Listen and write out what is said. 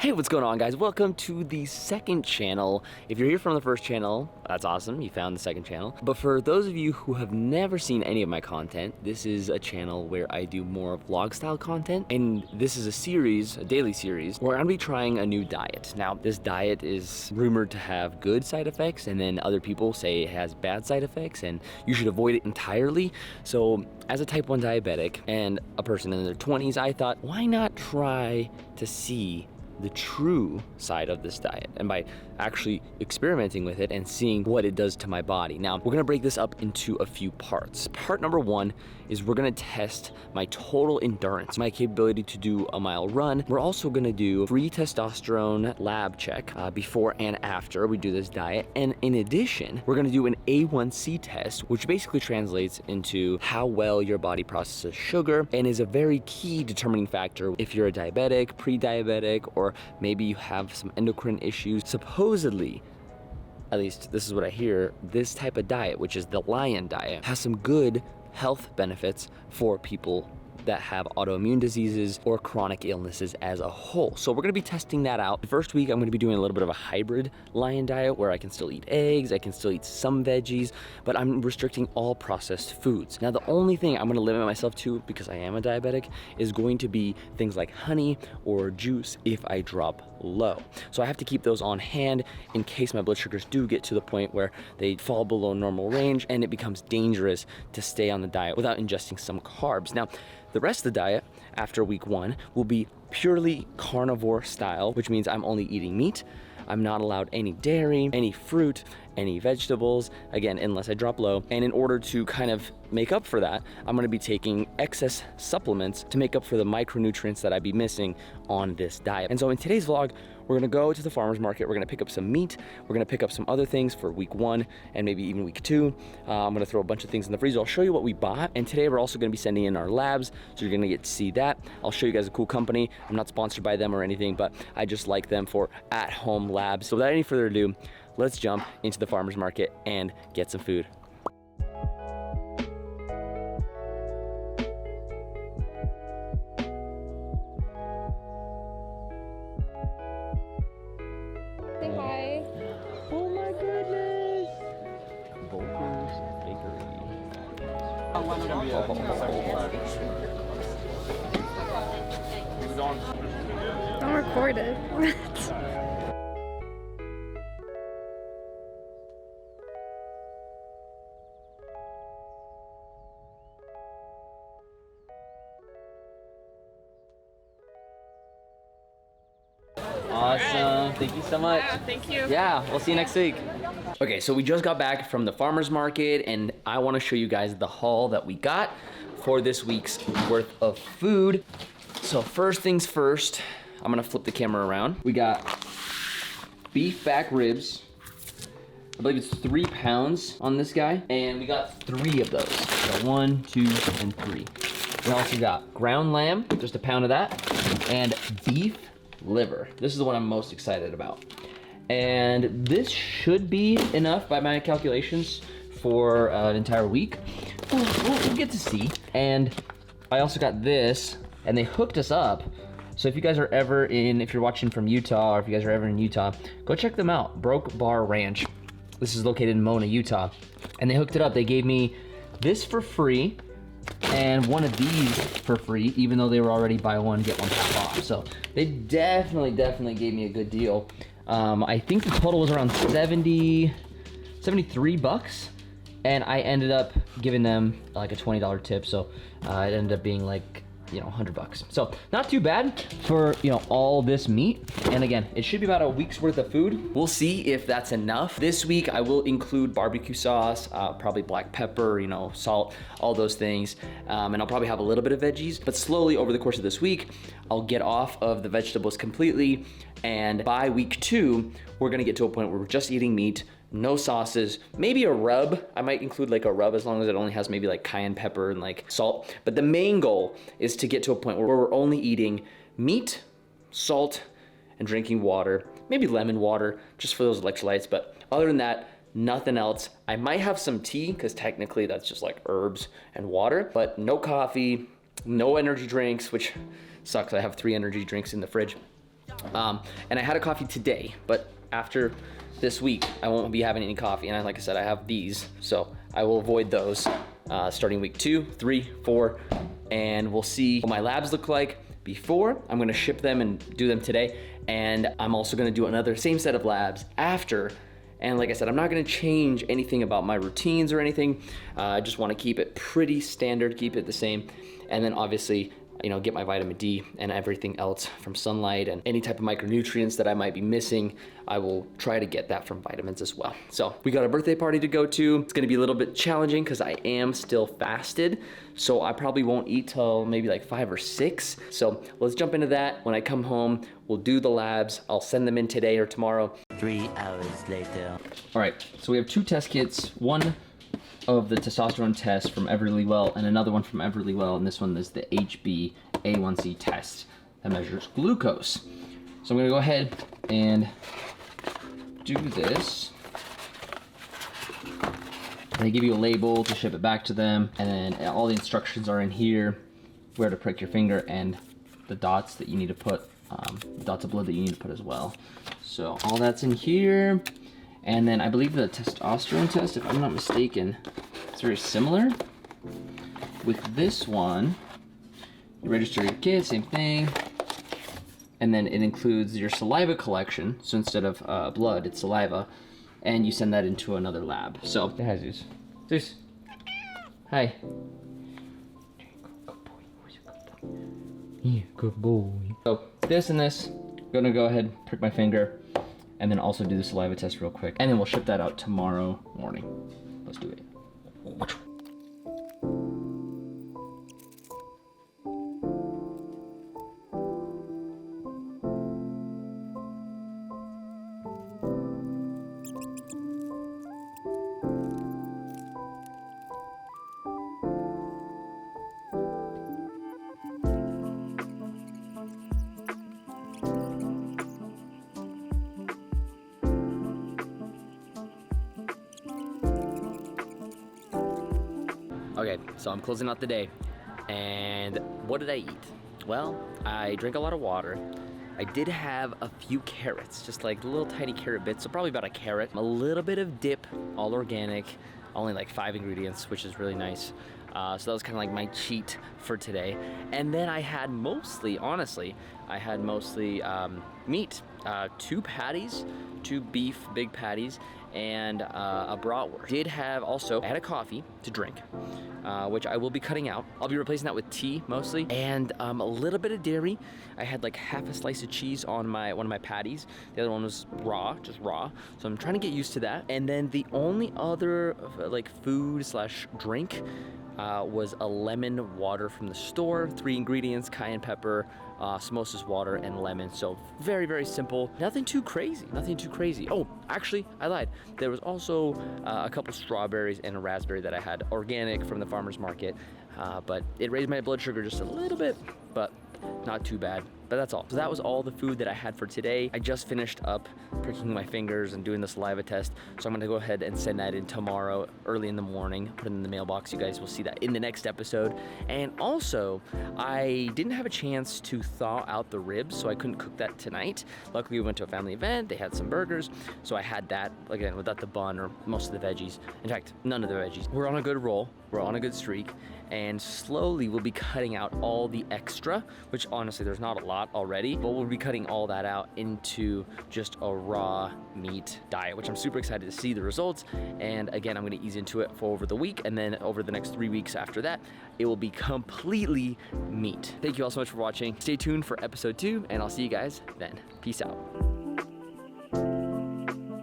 Hey, what's going on, guys? Welcome to the second channel. If you're here from the first channel, that's awesome. You found the second channel. But for those of you who have never seen any of my content, this is a channel where I do more vlog style content. And this is a series, a daily series, where I'm gonna be trying a new diet. Now, this diet is rumored to have good side effects, and then other people say it has bad side effects, and you should avoid it entirely. So, as a type 1 diabetic and a person in their 20s, I thought, why not try to see the true side of this diet, and by actually experimenting with it and seeing what it does to my body. Now, we're gonna break this up into a few parts. Part number one is we're gonna test my total endurance, my capability to do a mile run. We're also gonna do free testosterone lab check before and after we do this diet. And in addition, we're gonna do an A1C test, which basically translates into how well your body processes sugar and is a very key determining factor if you're a diabetic, pre-diabetic, or maybe you have some endocrine issues. Supposedly, at least this is what I hear, this type of diet, which is the lion diet, has some good health benefits for people that have autoimmune diseases or chronic illnesses as a whole. So we're gonna be testing that out. The first week, I'm gonna be doing a little bit of a hybrid lion diet where I can still eat eggs, I can still eat some veggies, but I'm restricting all processed foods. Now, the only thing I'm gonna limit myself to, because I am a diabetic, is going to be things like honey or juice if I drop low. So I have to keep those on hand in case my blood sugars do get to the point where they fall below normal range and it becomes dangerous to stay on the diet without ingesting some carbs. Now, the rest of the diet after week one will be purely carnivore style, which means I'm only eating meat. I'm not allowed any dairy, any fruit, any vegetables, again, unless I drop low. And in order to kind of make up for that, I'm gonna be taking excess supplements to make up for the micronutrients that I'd be missing on this diet. And so in today's vlog, we're gonna go to the farmer's market, we're gonna pick up some meat, we're gonna pick up some other things for week one and maybe even week two. I'm gonna throw a bunch of things in the freezer. I'll show you what we bought. And today we're also gonna be sending in our labs, so you're gonna get to see that. I'll show you guys a cool company. I'm not sponsored by them or anything, but I just like them for at-home labs. So without any further ado, let's jump into the farmer's market and get some food. Say hi. Oh my goodness! Volker's Bakery. I'm recorded. Awesome, thank you so much. Yeah, thank you. Yeah, we'll see you next week. Okay, so we just got back from the farmer's market and I wanna show you guys the haul that we got for this week's worth of food. So first things first, I'm gonna flip the camera around. We got beef back ribs. I believe it's 3 pounds on this guy. And we got 3 of those. So 1, 2, and 3. We also got ground lamb, just a pound of that, and beef liver. This is the one I'm most excited about. And this should be enough by my calculations for an entire week. We'll get to see. And I also got this, and they hooked us up. So if you guys are ever if you're watching from Utah, or if you guys are ever in Utah, go check them out, Broke Bar Ranch. This is located in Mona, Utah. And they hooked it up. They gave me this for free, and one of these for free, even though they were already buy one, get one half off. So they definitely gave me a good deal. I think the total was around 73 bucks. And I ended up giving them like a $20 tip. So it ended up being like, 100 bucks. So not too bad for, all this meat. And again, it should be about a week's worth of food. We'll see if that's enough. This week, I will include barbecue sauce, probably black pepper, salt, all those things. And I'll probably have a little bit of veggies, but slowly over the course of this week, I'll get off of the vegetables completely. And by week 2, we're gonna get to a point where we're just eating meat, no sauces, maybe a rub. I might include like a rub as long as it only has maybe like cayenne pepper and like salt. But the main goal is to get to a point where we're only eating meat, salt, and drinking water, maybe lemon water, just for those electrolytes. But other than that, nothing else. I might have some tea, because technically that's just like herbs and water, but no coffee, no energy drinks, which sucks. I have 3 energy drinks in the fridge. And I had a coffee today, but after this week, I won't be having any coffee. And like I said, I have these, so I will avoid those starting week 2, 3, 4, and we'll see what my labs look like before. I'm gonna ship them and do them today. And I'm also gonna do another same set of labs after. And like I said, I'm not gonna change anything about my routines or anything. I just wanna keep it pretty standard, keep it the same. And then obviously, you know, get my vitamin D and everything else from sunlight and any type of micronutrients that I might be missing. I will try to get that from vitamins as well. So we got a birthday party to go to. It's gonna be a little bit challenging because I am still fasted. So I probably won't eat till maybe like 5 or 6. So let's jump into that. When I come home, we'll do the labs. I'll send them in today or tomorrow. 3 hours later. All right, so we have 2 test kits. One of the testosterone test from Everlywell and another one from Everlywell, and this one is the HbA1c test that measures glucose. So I'm gonna go ahead and do this. And they give you a label to ship it back to them, and then all the instructions are in here, where to prick your finger and the dots that you need to put, dots of blood that you need to put as well. So all that's in here. And then I believe the testosterone test, if I'm not mistaken, it's very similar. With this one, you register your kit, same thing. And then it includes your saliva collection. So instead of blood, it's saliva. And you send that into another lab. So, hi Zeus. Zeus. Hi. Good boy. Yeah, good boy. So this and this, I'm gonna go ahead, prick my finger, and then also do the saliva test real quick. And then we'll ship that out tomorrow morning. Let's do it. Okay, so I'm closing out the day, and what did I eat? Well, I drank a lot of water. I did have a few carrots, just like little tiny carrot bits, so probably about a carrot. A little bit of dip, all organic, only like 5 ingredients, which is really nice. So that was kind of like my cheat for today. And then I had mostly, honestly, meat. 2 patties, 2 beef big patties, and a bratwurst. I had a coffee to drink, which I will be cutting out. I'll be replacing that with tea mostly, and a little bit of dairy. I had like half a slice of cheese on one of my patties. The other one was raw, just raw. So I'm trying to get used to that. And then the only other like food / drink was a lemon water from the store. 3 ingredients: cayenne pepper, osmosis water, and lemon. So very, very simple. Nothing too crazy. Oh, actually, I lied. There was also a couple strawberries and a raspberry that I had organic from the farmer's market. But it raised my blood sugar just a little bit, but not too bad. But that's all. So that was all the food that I had for today. I just finished up pricking my fingers and doing the saliva test. So I'm gonna go ahead and send that in tomorrow, early in the morning, put it in the mailbox. You guys will see that in the next episode. And also, I didn't have a chance to thaw out the ribs, so I couldn't cook that tonight. Luckily, we went to a family event. They had some burgers, so I had that, again, without the bun or most of the veggies. In fact, none of the veggies. We're on a good roll. We're on a good streak. And slowly we'll be cutting out all the extra, which honestly there's not a lot already, but we'll be cutting all that out into just a raw meat diet, which I'm super excited to see the results. And again, I'm gonna ease into it for over the week, and then over the next 3 weeks after that, it will be completely meat. Thank you all so much for watching. Stay tuned for episode 2, and I'll see you guys then. Peace out.